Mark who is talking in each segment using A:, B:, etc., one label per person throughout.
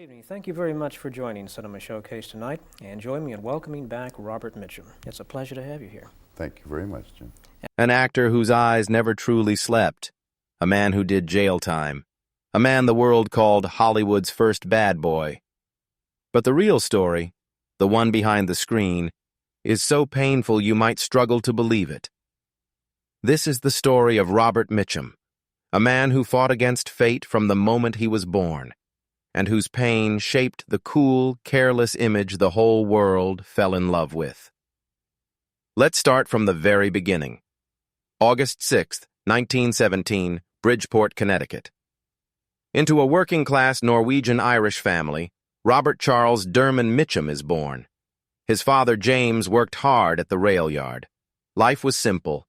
A: Evening. Thank you very much for joining Cinema Showcase tonight, and join me in welcoming back Robert Mitchum. It's a pleasure to have you here.
B: Thank you very much, Jim.
C: An actor whose eyes never truly slept, a man who did jail time, a man the world called Hollywood's first bad boy. But the real story, the one behind the screen, is so painful you might struggle to believe it. This is the story of Robert Mitchum, a man who fought against fate from the moment he was born, and whose pain shaped the cool, careless image the whole world fell in love with. Let's start from the very beginning. August 6, 1917, Bridgeport, Connecticut. Into a working-class Norwegian-Irish family, Robert Charles Derman Mitchum is born. His father, James, worked hard at the rail yard. Life was simple,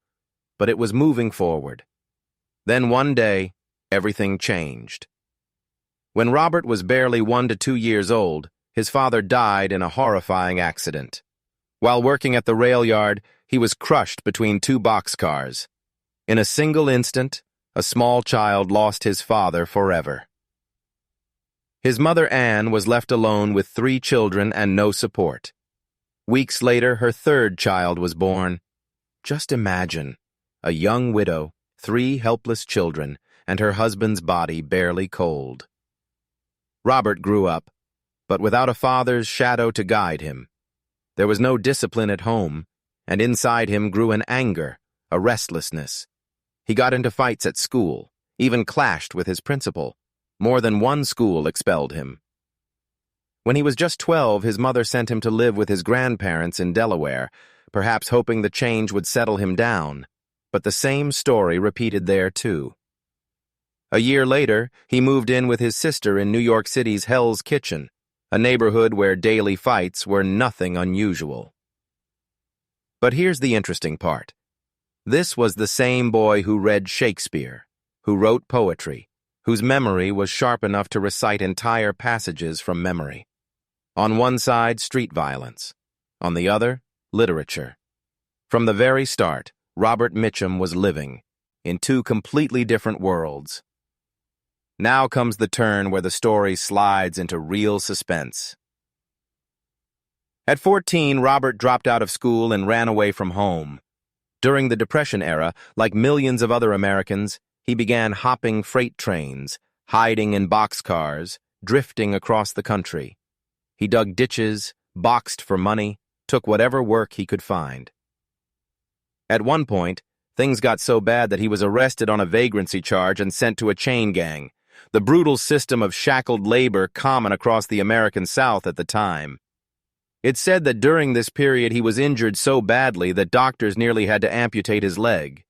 C: but it was moving forward. Then one day, everything changed. When Robert was barely 1 to 2 years old, his father died in a horrifying accident. While working at the rail yard, he was crushed between two boxcars. In a single instant, a small child lost his father forever. His mother, Anne, was left alone with 3 children and no support. Weeks later, her third child was born. Just imagine, a young widow, 3 helpless children, and her husband's body barely cold. Robert grew up, but without a father's shadow to guide him. There was no discipline at home, and inside him grew an anger, a restlessness. He got into fights at school, even clashed with his principal. More than one school expelled him. When he was just 12, his mother sent him to live with his grandparents in Delaware, perhaps hoping the change would settle him down. But the same story repeated there, too. A year later, he moved in with his sister in New York City's Hell's Kitchen, a neighborhood where daily fights were nothing unusual. But here's the interesting part. This was the same boy who read Shakespeare, who wrote poetry, whose memory was sharp enough to recite entire passages from memory. On one side, street violence. On the other, literature. From the very start, Robert Mitchum was living in 2 completely different worlds. Now comes the turn where the story slides into real suspense. At 14, Robert dropped out of school and ran away from home. During the Depression era, like millions of other Americans, he began hopping freight trains, hiding in boxcars, drifting across the country. He dug ditches, boxed for money, took whatever work he could find. At one point, things got so bad that he was arrested on a vagrancy charge and sent to a chain gang, the brutal system of shackled labor common across the American South at the time. It's said that during this period he was injured so badly that doctors nearly had to amputate his leg.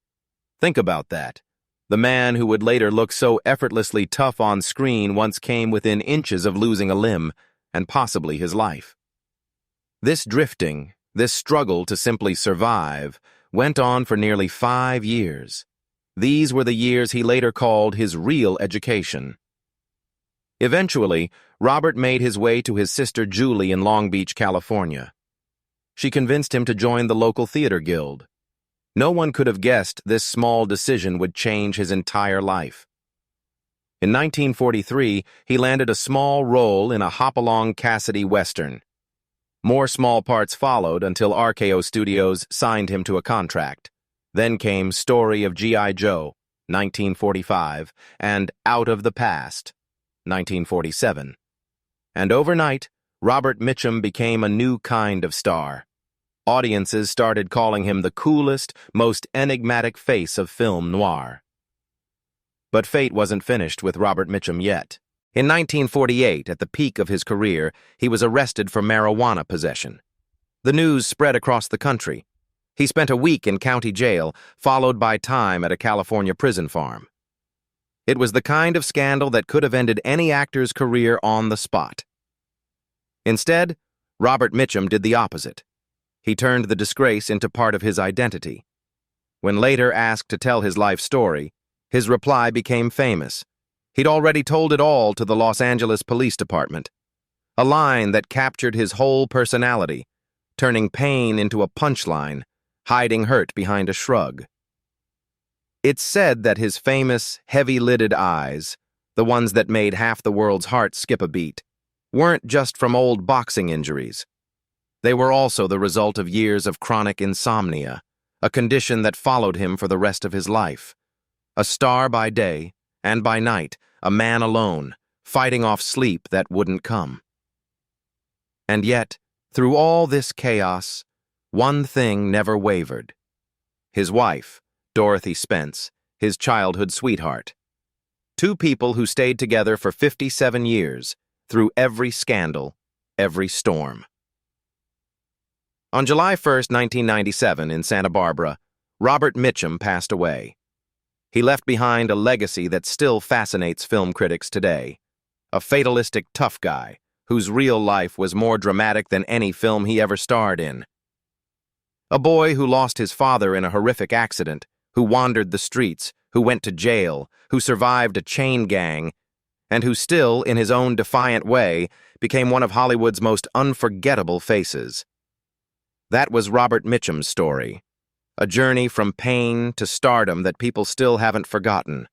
C: Think about that. The man who would later look so effortlessly tough on screen once came within inches of losing a limb, and possibly his life. This drifting, this struggle to simply survive, went on for nearly 5 years. These were the years he later called his real education. Eventually, Robert made his way to his sister Julie in Long Beach, California. She convinced him to join the local theater guild. No one could have guessed this small decision would change his entire life. In 1943, he landed a small role in a Hopalong Cassidy Western. More small parts followed until RKO Studios signed him to a contract. Then came Story of G.I. Joe, 1945, and Out of the Past, 1947. And overnight, Robert Mitchum became a new kind of star. Audiences started calling him the coolest, most enigmatic face of film noir. But fate wasn't finished with Robert Mitchum yet. In 1948, at the peak of his career, he was arrested for marijuana possession. The news spread across the country. He spent a week in county jail, followed by time at a California prison farm. It was the kind of scandal that could have ended any actor's career on the spot. Instead, Robert Mitchum did the opposite. He turned the disgrace into part of his identity. When later asked to tell his life story, his reply became famous. He'd already told it all to the Los Angeles Police Department. A line that captured his whole personality, turning pain into a punchline, hiding hurt behind a shrug. It's said that his famous, heavy-lidded eyes, the ones that made half the world's heart skip a beat, weren't just from old boxing injuries. They were also the result of years of chronic insomnia, a condition that followed him for the rest of his life. A star by day, and by night, a man alone, fighting off sleep that wouldn't come. And yet, through all this chaos, one thing never wavered. His wife, Dorothy Spence, his childhood sweetheart. Two people who stayed together for 57 years, through every scandal, every storm. On July 1st, 1997, in Santa Barbara, Robert Mitchum passed away. He left behind a legacy that still fascinates film critics today. A fatalistic tough guy, whose real life was more dramatic than any film he ever starred in. A boy who lost his father in a horrific accident, who wandered the streets, who went to jail, who survived a chain gang, and who still, in his own defiant way, became one of Hollywood's most unforgettable faces. That was Robert Mitchum's story, a journey from pain to stardom that people still haven't forgotten.